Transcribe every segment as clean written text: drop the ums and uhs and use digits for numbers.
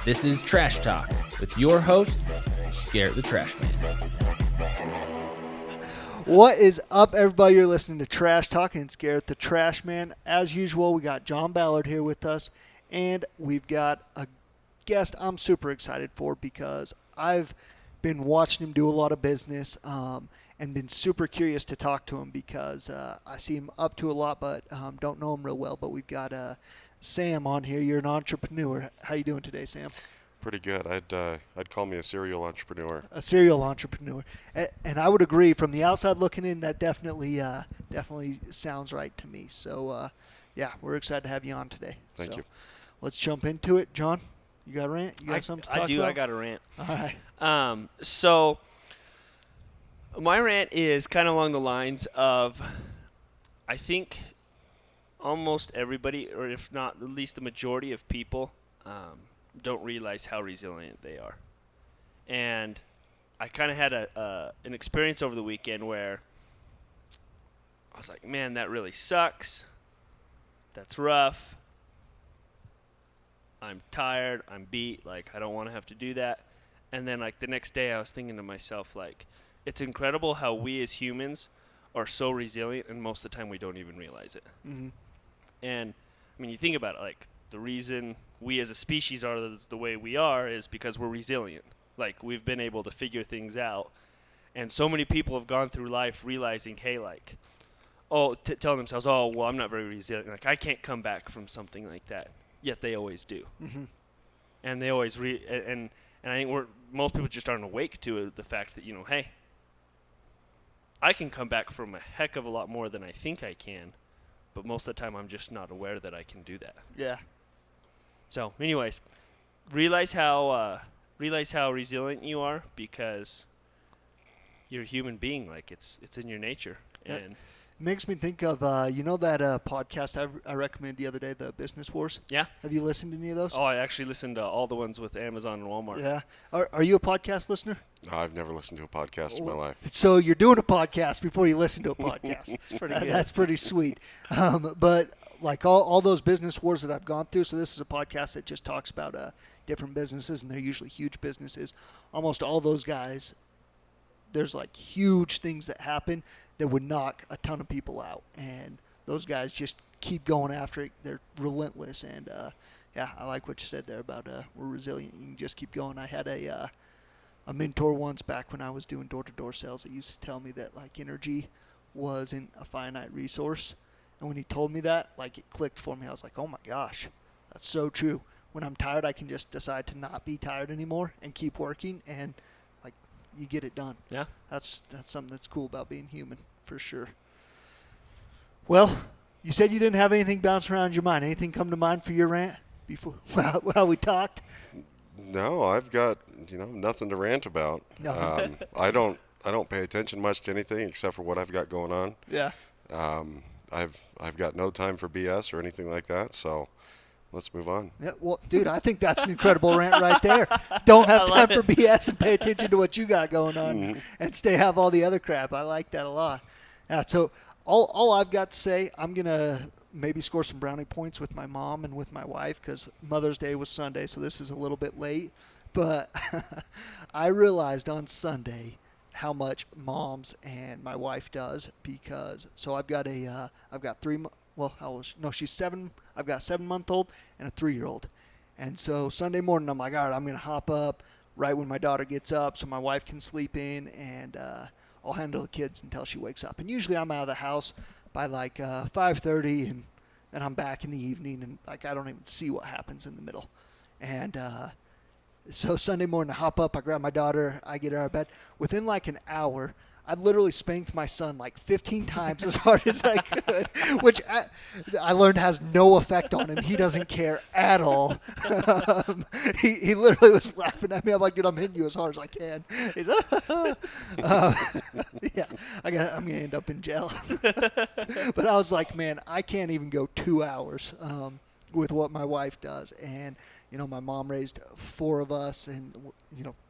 This is Trash Talk with your host, Garrett the Trash Man. What is up, everybody? You're listening to Trash Talk, and it's Garrett the Trash Man. As usual, we got John Ballard here with us, and we've got a guest I'm super excited for because I've been watching him do a lot of business and been super curious to talk to him because I see him up to a lot but don't know him real well. But we've got Sam on here. You're an entrepreneur. How you doing today, Sam? Pretty good. I'd call me a serial entrepreneur. A serial entrepreneur, and I would agree. From the outside looking in, that definitely sounds right to me. So, yeah, we're excited to have you on today. Thank you. Let's jump into it, John. You got a rant? You got something to talk about? I do. I got a rant. All right. So my rant is kind of along the lines of, I think almost everybody, or if not at least the majority of people, don't realize how resilient they are. And I kind of had an experience over the weekend where I was like, man, that really sucks. That's rough. I'm tired. I'm beat. Like, I don't want to have to do that. And then, like, the next day I was thinking to myself, like, it's incredible how we as humans are so resilient, and most of the time we don't even realize it. Mm-hmm. And, I mean, you think about it, like, the reason we as a species are the way we are is because we're resilient. Like, we've been able to figure things out. And so many people have gone through life realizing, hey, like, telling themselves, oh, well, I'm not very resilient. Like, I can't come back from something like that. Yet they always do. Mm-hmm. And they always and I think most people just aren't awake to the fact that, hey, I can come back from a heck of a lot more than I think I can, but most of the time I'm just not aware that I can do that. Yeah. So, anyways, realize how resilient you are because you're a human being. Like, it's in your nature. Yeah. And Makes me think of, that podcast I recommended the other day, the Business Wars? yeah. Have you listened to any of those? Oh, I actually listened to all the ones with Amazon and Walmart. Yeah. Are you a podcast listener? No, I've never listened to a podcast in my life. So you're doing a podcast before you listen to a podcast. It's pretty good. That's pretty sweet. But like all those business wars that I've gone through, so this is a podcast that just talks about different businesses, and they're usually huge businesses. Almost all those guys, there's like huge things that happen that would knock a ton of people out. And those guys just keep going after it. They're relentless. And, yeah, I like what you said there about we're resilient. You can just keep going. I had a mentor once back when I was doing door-to-door sales that used to tell me that, like, energy wasn't a finite resource. And when he told me that, like, it clicked for me. I was like, oh, my gosh, that's so true. When I'm tired, I can just decide to not be tired anymore and keep working, and, like, you get it done. Yeah. That's something that's cool about being human, for sure. Well, you said you didn't have anything bounce around your mind. Anything come to mind for your rant before while we talked? No, I've got nothing to rant about. No. I don't pay attention much to anything except for what I've got going on. Yeah. I've got no time for BS or anything like that. So let's move on. Yeah, well, dude, I think that's an incredible rant right there. Don't have time for BS and pay attention to what you got going on and have all the other crap. I like that a lot. Yeah, so all I've got to say, I'm going to maybe score some brownie points with my mom and with my wife because Mother's Day was Sunday, so this is a little bit late. But I realized on Sunday how much Mom's and my wife does because I've got she's 7. I've got a 7-month-old and a 3-year-old. And so Sunday morning, I'm like, all right, I'm going to hop up right when my daughter gets up so my wife can sleep in, and I'll handle the kids until she wakes up. And usually I'm out of the house by like 5:30, and then I'm back in the evening, and like I don't even see what happens in the middle. And so Sunday morning, I hop up, I grab my daughter, I get her out of bed. Within like an hour, I literally spanked my son like 15 times as hard as I could, which I learned has no effect on him. He doesn't care at all. He literally was laughing at me. I'm like, dude, I'm hitting you as hard as I can. He's yeah, I'm going to end up in jail. But I was like, man, I can't even go 2 hours with what my wife does. And my mom raised 4 of us, and,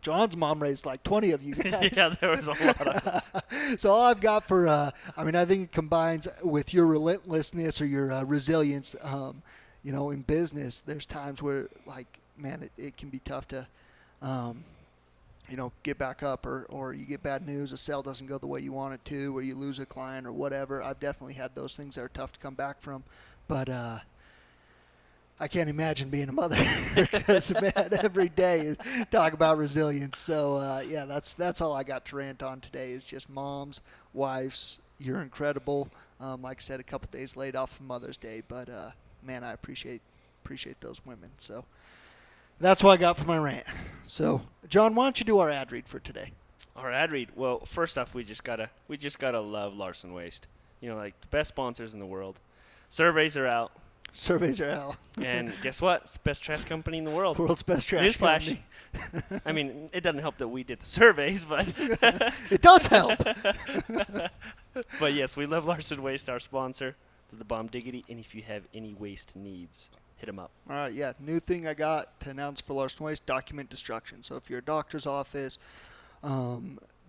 John's mom raised like 20 of you guys. Yeah, there was a lot of So all I've got for, I think it combines with your relentlessness or your resilience, in business. There's times where, like, man, it can be tough to, get back up, or you get bad news, a sale doesn't go the way you want it to, or you lose a client or whatever. I've definitely had those things that are tough to come back from, but I can't imagine being a mother because, man, every day is talk about resilience. So, yeah, that's all I got to rant on today is just moms, wives. You're incredible. Like I said, a couple days laid off from Mother's Day, but, man, I appreciate those women. So that's what I got for my rant. So, John, why don't you do our ad read for today? Our ad read. Well, first off, we just gotta love Larson Waste. Like the best sponsors in the world. Surveys are out. Surveys are out. And guess what? It's the best trash company in the world. World's best trash Newsflash. company. I mean, it doesn't help that we did the surveys, but It does help. but yes, we love Larson Waste, our sponsor. To the bomb diggity. And if you have any waste needs, hit them up. All right, yeah. New thing I got to announce for Larson Waste, document destruction. So if you're a doctor's office,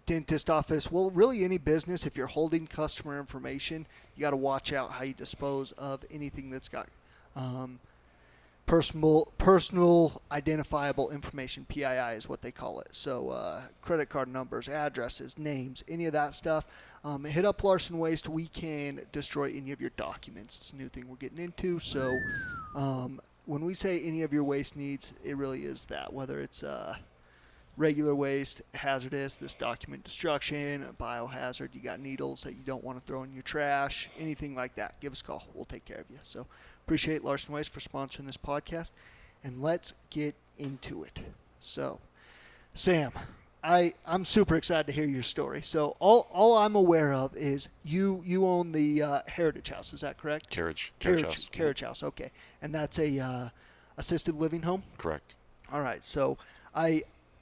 dentist office, well, really any business, if you're holding customer information, you got to watch out how you dispose of anything that's got personal identifiable information. PII is what they call it. So credit card numbers, addresses, names, any of that stuff. Hit up Larson Waste. We can destroy any of your documents. It's a new thing we're getting into. So when we say any of your waste needs, it really is that, whether it's regular waste, hazardous, this document destruction, a biohazard, you got needles that you don't want to throw in your trash, anything like that, give us a call. We'll take care of you. So appreciate Larson Waste for sponsoring this podcast, and let's get into it. So, Sam, I'm super excited to hear your story. So all I'm aware of is you own the Heritage House. Is that correct? Carriage House. Carriage House, okay. And that's a assisted living home? Correct. All right. So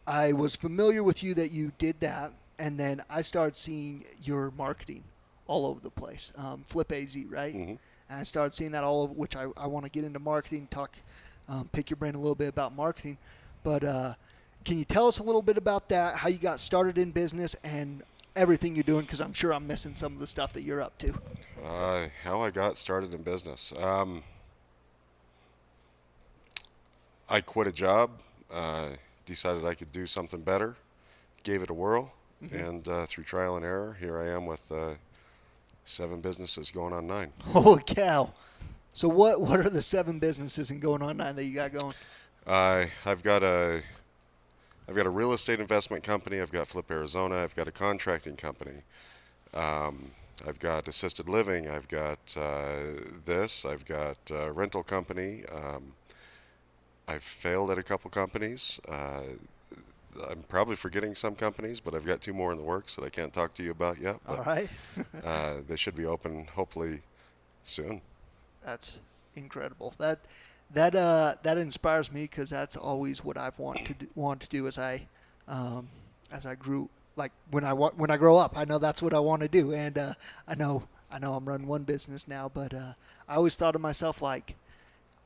I was familiar with you that you did that, and then I started seeing your marketing all over the place. Flip AZ, right? Mm-hmm. And I started seeing that all over, which I want to get into marketing, pick your brain a little bit about marketing. But can you tell us a little bit about that, how you got started in business and everything you're doing? Because I'm sure I'm missing some of the stuff that you're up to. How I got started in business. I quit a job. Decided I could do something better, gave it a whirl, and through trial and error, here I am with 7 businesses going on 9. Holy cow! So what are the 7 businesses and going on 9 that you got going? I've got a real estate investment company. I've got Flip Arizona. I've got a contracting company. I've got assisted living. I've got this. I've got a rental company. I've failed at a couple companies. I'm probably forgetting some companies, but I've got 2 more in the works that I can't talk to you about yet. But, all right. they should be open hopefully soon. That's incredible. That inspires me, because that's always what I've want to do as I grew. Like when I grow up, I know that's what I want to do, and I know I'm running one business now, but I always thought of myself like,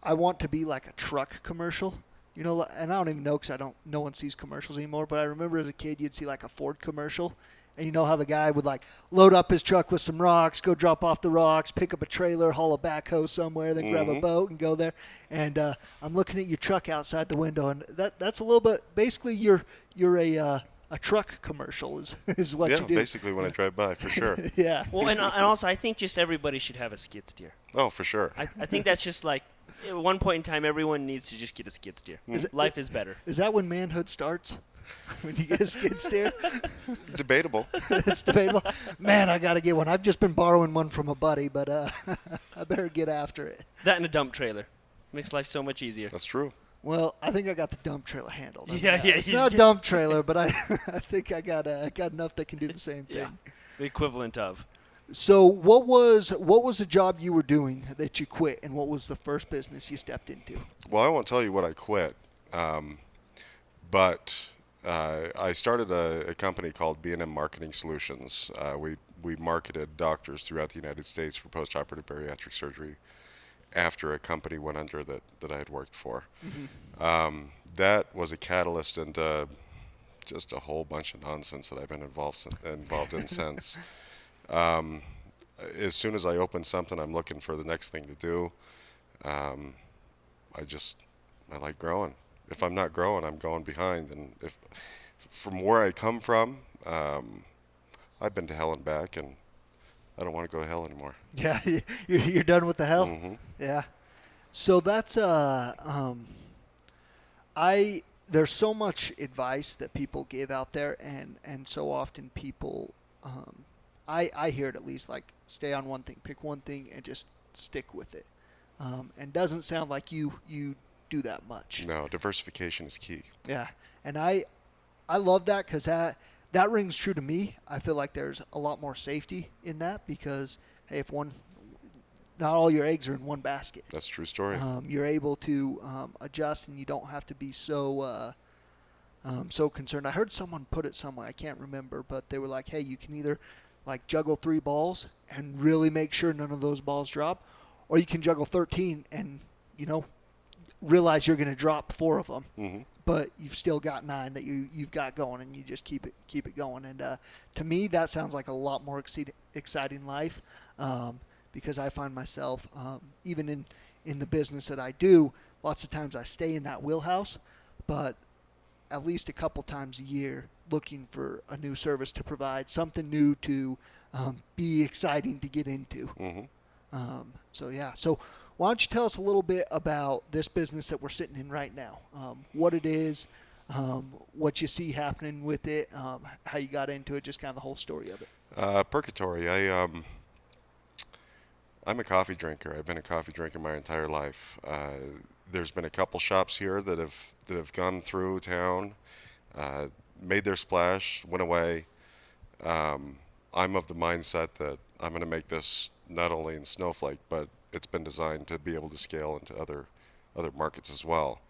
I want to be like a truck commercial, and I don't even know, because no one sees commercials anymore, but I remember as a kid, you'd see like a Ford commercial, and you know how the guy would like load up his truck with some rocks, go drop off the rocks, pick up a trailer, haul a backhoe somewhere, then grab a boat and go there. And I'm looking at your truck outside the window, and that's a little bit, basically you're a truck commercial is what you do. Yeah, basically when I drive by, for sure. Yeah. Well, and also I think just everybody should have a skid steer. Oh, for sure. I think that's just like, at one point in time, everyone needs to just get a skid steer. Life is better. Is that when manhood starts? When you get a skid steer? Debatable. It's debatable. Man, I got to get one. I've just been borrowing one from a buddy, but I better get after it. That and a dump trailer. Makes life so much easier. That's true. Well, I think I got the dump trailer handled. Yeah. It's not a dump trailer, but I think I got enough that can do the same thing. Yeah. The equivalent of. So what was the job you were doing that you quit, and what was the first business you stepped into? Well, I won't tell you what I quit, but I started a company called B&M Marketing Solutions. We marketed doctors throughout the United States for postoperative bariatric surgery after a company went under that I had worked for. Mm-hmm. That was a catalyst into just a whole bunch of nonsense that I've been involved in since. As soon as I open something, I'm looking for the next thing to do. I like growing. if I'm not growing, I'm going behind. And if from where I come from, I've been to hell and back, and I don't want to go to hell anymore. Yeah, you're done with the hell. Hmm. Yeah. So that's there's so much advice that people give out there, and so often people, I hear it at least, like, stay on one thing, pick one thing, and just stick with it. And doesn't sound like you do that much. No, diversification is key. Yeah, and I love that because that rings true to me. I feel like there's a lot more safety in that because, hey, if not all your eggs are in one basket. That's a true story. You're able to adjust, and you don't have to be so concerned. I heard someone put it somewhere, I can't remember, but they were like, hey, you can either like juggle 3 balls and really make sure none of those balls drop, or you can juggle 13 and, realize you're going to drop 4 of them. Hmm. But you've still got 9 that you've got going, and you just keep it going. And to me, that sounds like a lot more exciting life, because I find myself, even in the business that I do, lots of times I stay in that wheelhouse, but at least a couple times a year looking for a new service to provide, something new to be exciting to get into. Hmm. So why don't you tell us a little bit about this business that we're sitting in right now, what it is, what you see happening with it, how you got into it, just kind of the whole story of it. Purgatory. I'm a coffee drinker. I've been a coffee drinker my entire life. There's been a couple shops here that have gone through town, made their splash, went away. I'm of the mindset that I'm going to make this not only in Snowflake, but it's been designed to be able to scale into other markets as well.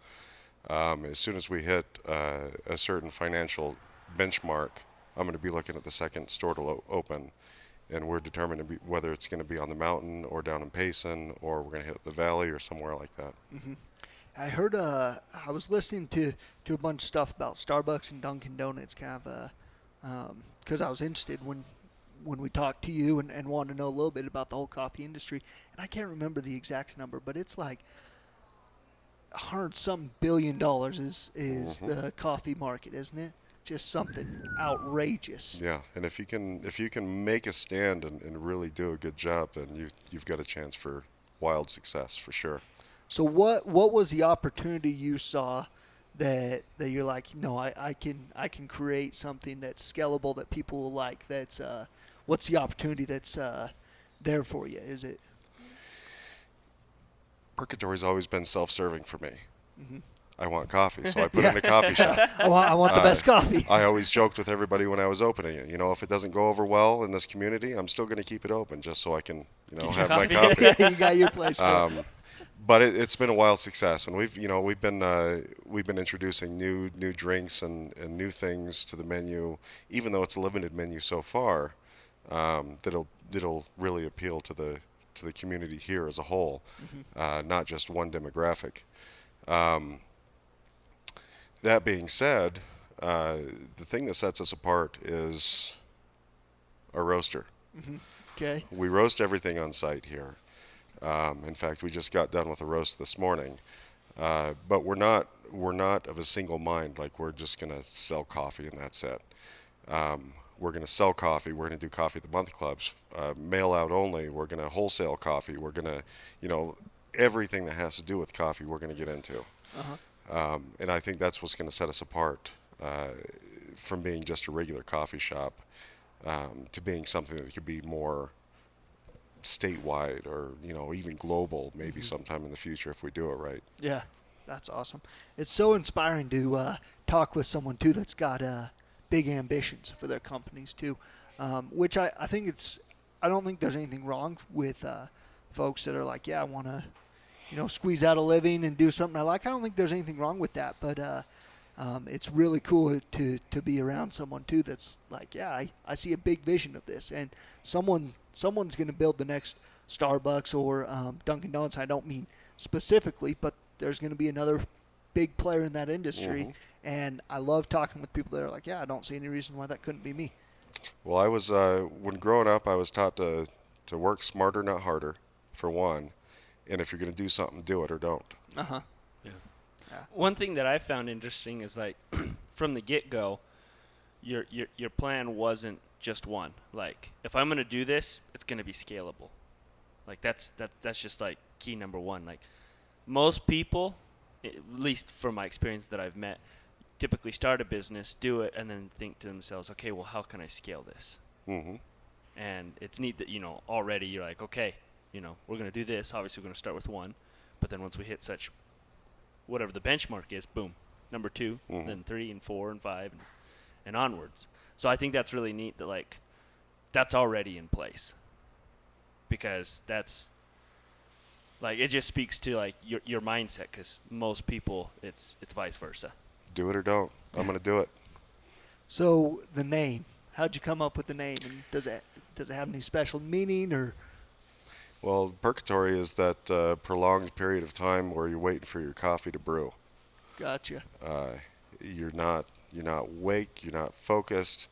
As soon as we hit a certain financial benchmark, I'm going to be looking at the second store to open, and we're determined to be, whether it's going to be on the mountain or down in Payson, or we're going to hit the valley or somewhere like that. Mm-hmm. I heard, I was listening to a bunch of stuff about Starbucks and Dunkin' Donuts, kind of, because I was interested when we talked to you and wanted to know a little bit about the whole coffee industry. And I can't remember the exact number, but it's like $100-some billion is Mm-hmm. the coffee market, isn't it? Just something outrageous. Yeah, and if you can make a stand and really do a good job, then you've got a chance for wild success for sure. So what was the opportunity you saw that you're like, no, I can create something that's scalable that people will like? That's what's the opportunity that's there for you? Is it? Purgatory's always been self-serving for me. Mm-hmm. I want coffee, so I put in a coffee shop. I want the best coffee. I always joked with everybody when I was opening it. If it doesn't go over well in this community, I'm still going to keep it open just so I can, have my coffee. Yeah, you got your place for it. But it's been a wild success, and we've been introducing new drinks and new things to the menu, even though it's a limited menu so far. That'll really appeal to the community here as a whole, Mm-hmm. not just one demographic. That being said, the thing that sets us apart is our roaster. Mm-hmm. Okay. We roast everything on site here. In fact, we just got done with a roast this morning. But we're not of a single mind, like we're just going to sell coffee and that's it. We're going to sell coffee. We're going to do coffee of the month clubs, mail out only. We're going to wholesale coffee. We're going to, everything that has to do with coffee, we're going to get into. Uh-huh. And I think that's what's going to set us apart from being just a regular coffee shop to being something that could be more statewide or even global maybe sometime in the future if we do it right. Yeah, that's awesome. It's so inspiring to talk with someone too that's got big ambitions for their companies too, which I think I don't think there's anything wrong with folks that are like, yeah, I want to squeeze out a living and do something I like. I don't think there's anything wrong with that, but it's really cool to be around someone too that's like, yeah, I see a big vision of this, and someone's going to build the next Starbucks or Dunkin' Donuts. I don't mean specifically, but there's going to be another big player in that industry, and I love talking with people that are like, yeah, I don't see any reason why that couldn't be me. Well, I was when growing up, I was taught to work smarter, not harder, for one. And if you're going to do something, do it or don't. Uh-huh. Yeah. One thing that I found interesting is like from the get-go, your plan wasn't just one. Like if I'm going to do this, it's going to be scalable. Like that's just like key number one. Like most people, at least from my experience that I've met, typically start a business, do it, and then think to themselves, okay, well, how can I scale this? Mm-hmm. And it's neat that, already you're like, okay, we're going to do this. Obviously, we're going to start with one. But then once we hit such, whatever the benchmark is, boom, number 2, then 3 and 4 and 5 and onwards. So I think that's really neat that, like, that's already in place. Because that's, like, it just speaks to, like, your mindset. Because most people, it's vice versa. Do it or don't. I'm going to do it. So the name, how'd you come up with the name? And does it have any special meaning or? Well, purgatory is that prolonged period of time where you're waiting for your coffee to brew. Gotcha. You're not awake. You're not focused.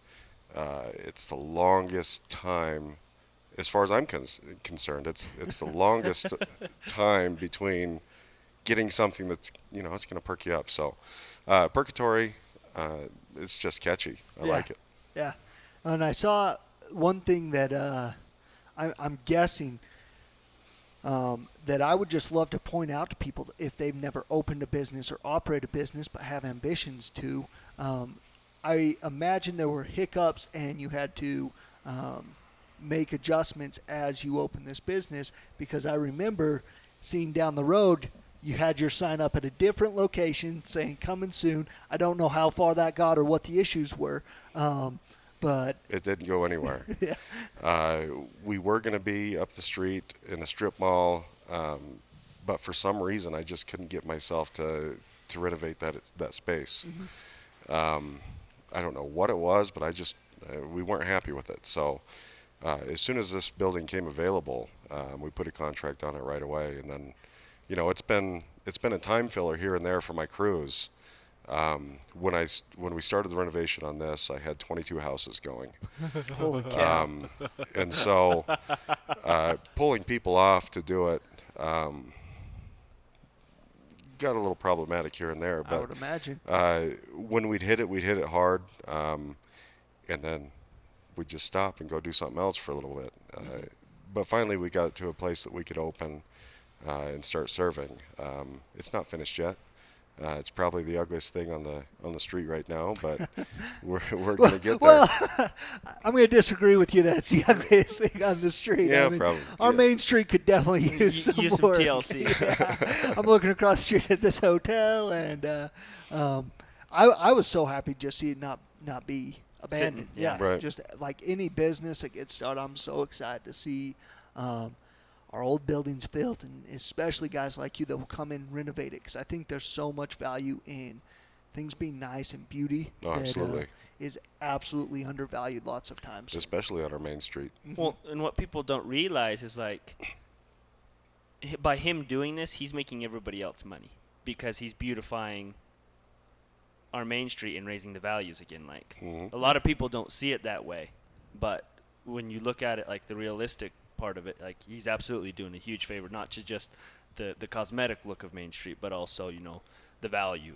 It's the longest time, as far as I'm concerned. It's the longest time between getting something that's it's going to perk you up. So, purgatory, it's just catchy. I like it. Yeah, and I saw one thing that I'm guessing. That I would just love to point out to people if they've never opened a business or operated a business but have ambitions to. I imagine there were hiccups and you had to make adjustments as you opened this business, because I remember seeing down the road you had your sign up at a different location saying coming soon. I don't know how far that got or what the issues were. But it didn't go anywhere. Yeah. We were going to be up the street in a strip mall, but for some reason I just couldn't get myself to renovate that space. Mm-hmm. I don't know what it was, but we weren't happy with it. So as soon as this building came available, we put a contract on it right away, and then it's been a time filler here and there for my crews. When we started the renovation on this, I had 22 houses going. Holy cow. And so pulling people off to do it got a little problematic here and there. But I would imagine. when we'd hit it hard, and then we'd just stop and go do something else for a little bit. But finally we got to a place that we could open and start serving. It's not finished yet. It's probably the ugliest thing on the street right now, but we're going to get there. Well, I'm going to disagree with you that it's the ugliest thing on the street. Yeah, I mean, probably. Our main street could definitely use some use work. some TLC. Yeah. I'm looking across the street at this hotel, and I was so happy to just see it not be abandoned. Sitting, yeah. Right. Just like any business that gets started, I'm so excited to see our old buildings filled, and especially guys like you that will come in and renovate it, because I think there's so much value in things being nice and beauty Oh, that absolutely. is absolutely undervalued lots of times. Especially on our main street. Well, and what people don't realize is, like, by him doing this, he's making everybody else money because he's beautifying our main street and raising the values again. Like, a lot of people don't see it that way, but when you look at it, like, the realistic part of it, like, he's absolutely doing a huge favor, not to just the cosmetic look of Main Street, but also, the value.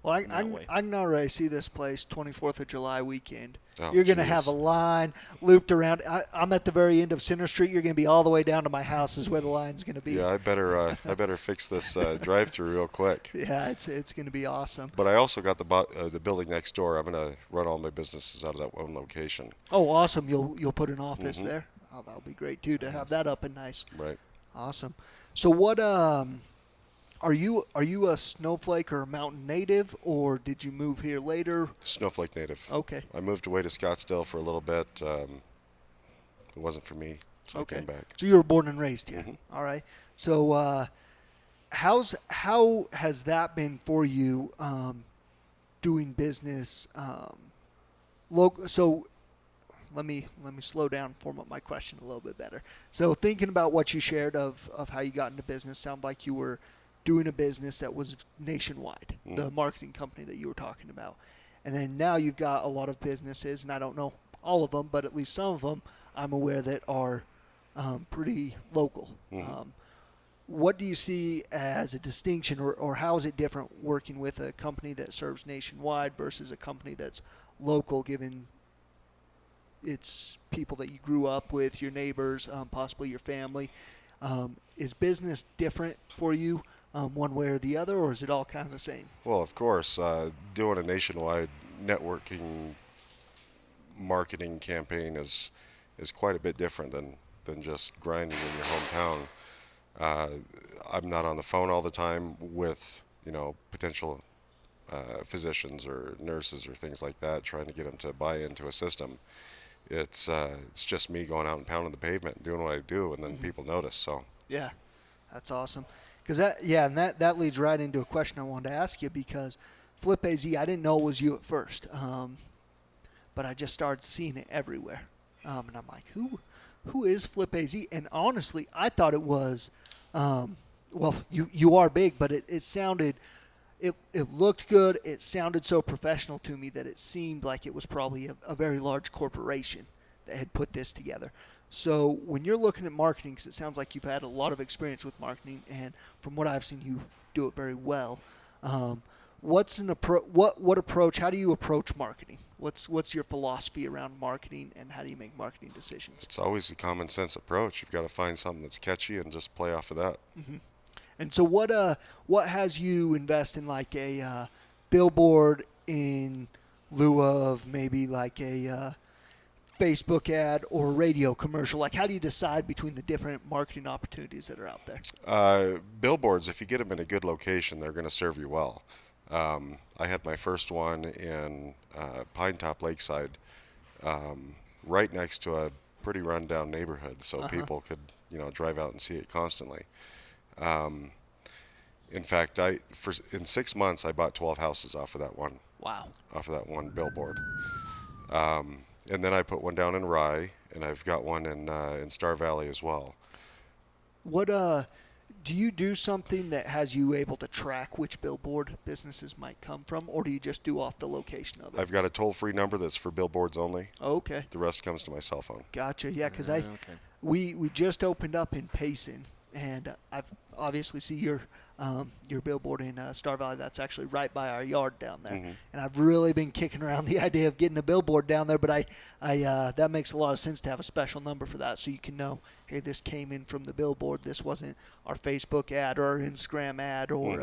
Well, I can already see this place 24th of July weekend. Oh, You're going to geez. have a line looped around. I'm at the very end of Center Street. You're going to be all the way down to my house is where the line's going to be. Yeah, I better fix this drive-through real quick. Yeah, it's going to be awesome. But I also got the building next door. I'm going to run all my businesses out of that one location. Oh, awesome. You'll put an office there? Oh, that'll be great, too, to have that up and nice. Right. Awesome. So what are you a Snowflake or a Mountain native, or did you move here later? Snowflake native. Okay. I moved away to Scottsdale for a little bit. It wasn't for me, so I came back. So you were born and raised here. Mm-hmm. All right. So how has that been for you doing business local? So let me slow down and form up my question a little bit better. So thinking about what you shared of how you got into business, sounded like you were doing a business that was nationwide, the marketing company that you were talking about. And then now you've got a lot of businesses, and I don't know all of them, but at least some of them I'm aware that are pretty local. what do you see as a distinction, or how is it different working with a company that serves nationwide versus a company that's local, given it's people that you grew up with, your neighbors, possibly your family? Is business different for you one way or the other, or is it all kind of the same? Well, of course, doing a nationwide networking marketing campaign is quite a bit different than just grinding in your hometown. I'm not on the phone all the time with potential physicians or nurses or things like that, trying to get them to buy into a system. It's just me going out and pounding the pavement and doing what I do, and then people notice. So Yeah, that's awesome. Because and that leads right into a question I wanted to ask you, because Flip AZ, I didn't know it was you at first, but I just started seeing it everywhere, and I'm like, who is Flip AZ? And honestly, I thought it was, well, you are big, but it sounded. It looked good. It sounded so professional to me that it seemed like it was probably a very large corporation that had put this together. So when you're looking at marketing, because it sounds like you've had a lot of experience with marketing, and from what I've seen, you do it very well. What's an what approach? How do you approach marketing? What's your philosophy around marketing, and how do you make marketing decisions? it's always a common sense approach. You've got to find something that's catchy and just play off of that. Mm-hmm. And so what has you invest in like a billboard in lieu of maybe like a Facebook ad or radio commercial? Like, how do you decide between the different marketing opportunities that are out there? Billboards, if you get them in a good location, they're going to serve you well. I had my first one in Pine Top Lakeside, right next to a pretty run-down neighborhood, so people could drive out and see it constantly. In fact, in 6 months I bought 12 houses off of that one. Wow. Off of that one billboard. And then I put one down in Rye, and I've got one in Star Valley as well. What do you do something that has you able to track which billboard businesses might come from, or do you just do off the location of it? I've got a toll-free number that's for billboards only. Okay. The rest comes to my cell phone. Gotcha. Yeah, because Okay. we just opened up in Payson, and I've obviously see your billboard in Star Valley. That's actually right by our yard down there. Mm-hmm. And I've really been kicking around the idea of getting a billboard down there, but I that makes a lot of sense to have a special number for that, so you can know, hey, this came in from the billboard. This wasn't our Facebook ad or our Instagram ad or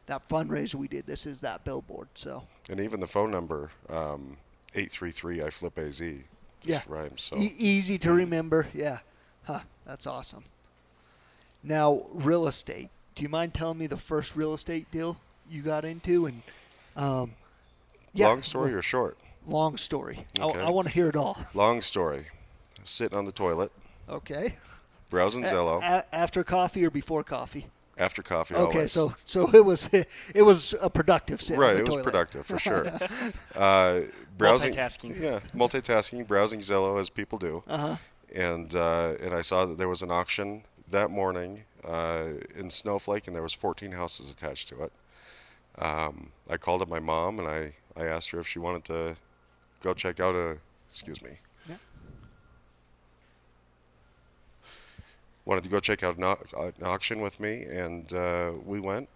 that fundraiser we did. This is that billboard. So. And even the phone number, 833 I Flip AZ. Yeah. Rhymes. So. Easy to remember. Yeah. Huh. That's awesome. Now, real estate. Do you mind telling me the first real estate deal you got into? And Long story or short? Long story. Okay. I want to hear it all. Long story. Sitting on the toilet, Okay. browsing Zillow. After coffee or before coffee? After coffee, Okay, always. so it was a productive sit. Right, on the it was toilet. productive for sure. Browsing, Multitasking. yeah, multitasking, browsing Zillow as people do, Uh-huh. and I saw that there was an auction that morning in Snowflake, and there was 14 houses attached to it. I called up my mom, and I asked her if she wanted to go check out wanted to go check out an auction with me, and we went.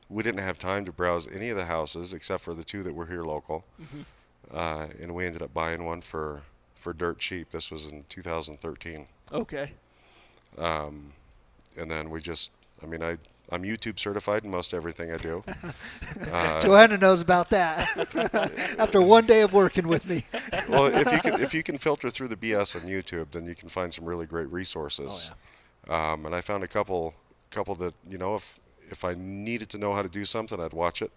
We didn't have time to browse any of the houses except for the two that were here local, and we ended up buying one for dirt cheap. This was in 2013. Okay. And then we just, I'm YouTube certified in most everything I do. Joanna knows about that. After one day of working with me. Well, if you can filter through the BS on YouTube, then you can find some really great resources. Oh, And I found a couple that, if I needed to know how to do something, I'd watch it,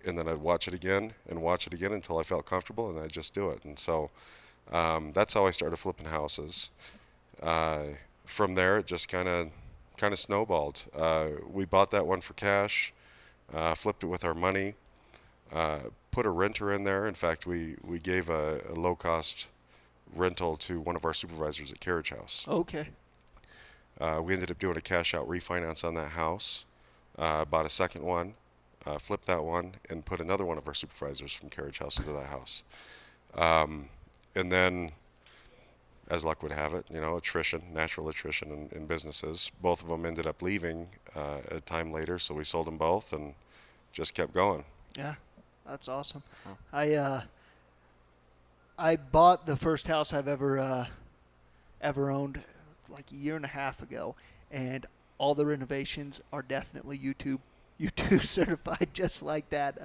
and then I'd watch it again and watch it again until I felt comfortable, and I'd just do it. And so that's how I started flipping houses. From there, it just kind of snowballed. We bought that one for cash, flipped it with our money, put a renter in there. In fact, we gave a low-cost rental to one of our supervisors at Carriage House. Okay. We ended up doing a cash-out refinance on that house, bought a second one, flipped that one, and put another one of our supervisors from Carriage House into that house. And then as luck would have it, natural attrition in businesses. Both of them ended up leaving a time later, so we sold them both and just kept going. Yeah, that's awesome. Wow. I bought the first house I've ever owned like a year and a half ago, and all the renovations are definitely YouTube certified, just like that.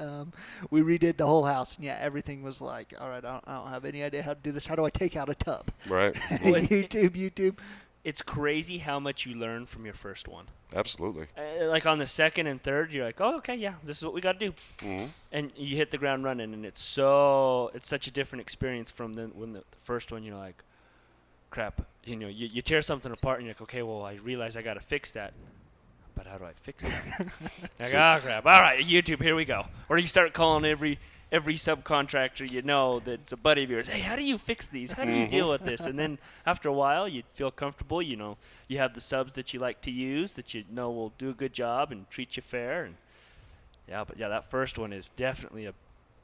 We redid the whole house, and yeah, everything was like, all right, I don't have any idea how to do this. How do I take out a tub? Right. YouTube. It's crazy how much you learn from your first one. Absolutely. Like on the second and third, you're like, oh, okay, yeah, this is what we got to do. Mm-hmm. And you hit the ground running, and it's such a different experience from when the first one, you're like, crap. You tear something apart, and you're like, okay, well, I realize I got to fix that. But how do I fix that? Like, oh, crap. All right, YouTube, here we go. Or you start calling every subcontractor you know that's a buddy of yours. Hey, how do you fix these? How do you deal with this? And then after a while, you feel comfortable. You have the subs that you like to use that you know will do a good job and treat you fair. And that first one is definitely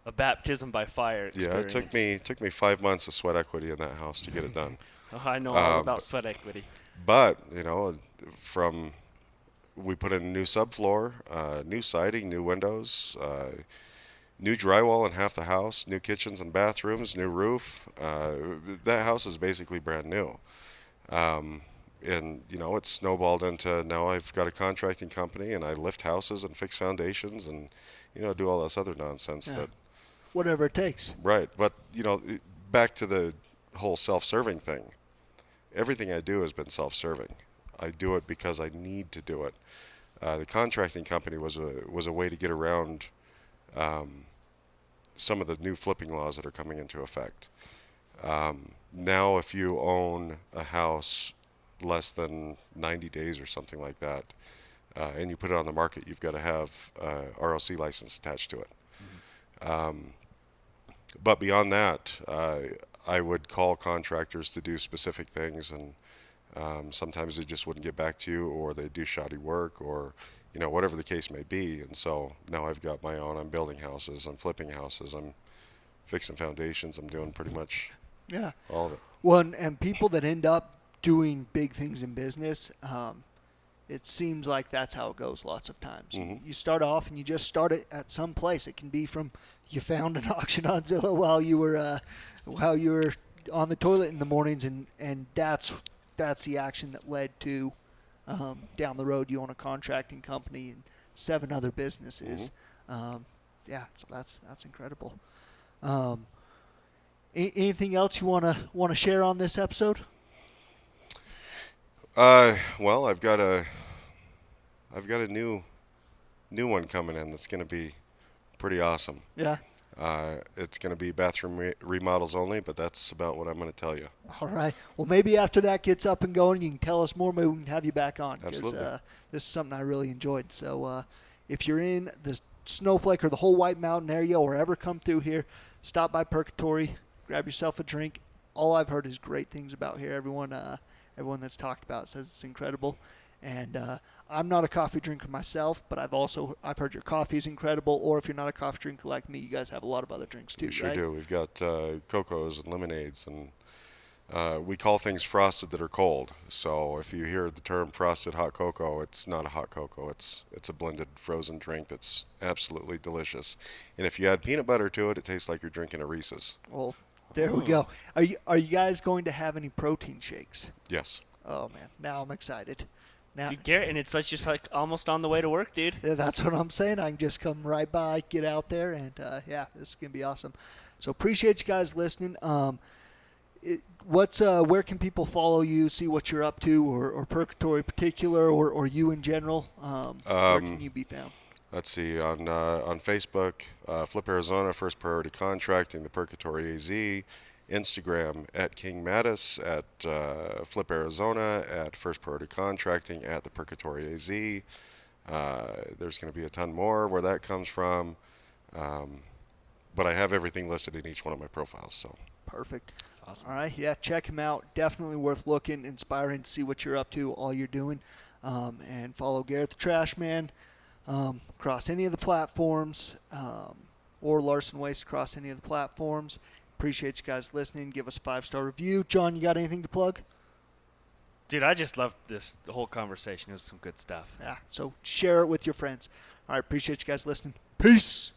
a baptism by fire experience. Yeah, it took me 5 months of sweat equity in that house to get it done. Oh, I know all about sweat equity. But we put in a new subfloor, new siding, new windows, new drywall in half the house, new kitchens and bathrooms, new roof. That house is basically brand new. And it's snowballed into now I've got a contracting company and I lift houses and fix foundations and do all this other nonsense that whatever it takes. Right, but back to the whole self-serving thing. Everything I do has been self-serving. I do it because I need to do it. The contracting company was a way to get around some of the new flipping laws that are coming into effect. Now, if you own a house less than 90 days or something like that, and you put it on the market, you've got to have a ROC license attached to it. Mm-hmm. But beyond that, I would call contractors to do specific things, and sometimes they just wouldn't get back to you, or they do shoddy work, or whatever the case may be. And so now I've got my own. I'm building houses, I'm flipping houses, I'm fixing foundations, I'm doing pretty much all of it. Well, and people that end up doing big things in business, it seems like that's how it goes lots of times. Mm-hmm. You start off and you just start it at some place. It can be from you found an auction on Zillow while you were on the toilet in the mornings, and that's the action that led to down the road you own a contracting company and 7 other businesses. Mm-hmm. So that's incredible. Anything else you want to share on this episode? Well, I've got a new one coming in that's going to be pretty awesome. Yeah. It's going to be bathroom remodels only, but that's about what I'm going to tell you. All right. Well, maybe after that gets up and going, you can tell us more. Maybe we can have you back on. Absolutely. This is something I really enjoyed. So if you're in the Snowflake or the whole White Mountain area or ever come through here, stop by Purgatory, grab yourself a drink. All I've heard is great things about here. Everyone that's talked about it says it's incredible. And I'm not a coffee drinker myself, but I've heard your coffee is incredible. Or if you're not a coffee drinker like me, you guys have a lot of other drinks too, We sure right? do. We've got cocos and lemonades, and we call things frosted that are cold. So if you hear the term frosted hot cocoa, it's not a hot cocoa. It's a blended frozen drink that's absolutely delicious. And if you add peanut butter to it, it tastes like you're drinking a Reese's. Well, there we go. Are you guys going to have any protein shakes? Yes. Oh man, now I'm excited. Now, Dude, Garrett, and it's just like almost on the way to work, dude. yeah, that's what I'm saying. I can just come right by, get out there, and this is gonna be awesome. So appreciate you guys listening. Where can people follow you, see what you're up to, or Purgatory in particular, or you in general? Where can you be found? Let's see, on Facebook, Flip Arizona, First Priority Contracting, the Purgatory AZ, Instagram at King Matyas, at Flip Arizona, at First Priority Contracting, at the Purgatory AZ. There's going to be a ton more where that comes from, but I have everything listed in each one of my profiles. So Perfect. That's awesome. All right, yeah, check him out. Definitely worth looking, inspiring to see what you're up to, all you're doing, and follow Garrett the Trash Man across any of the platforms, or Larson Waste across any of the platforms. Appreciate you guys listening. Give us a 5-star review. John, you got anything to plug? Dude, I just loved the whole conversation. It was some good stuff. Yeah, so share it with your friends. All right, appreciate you guys listening. Peace.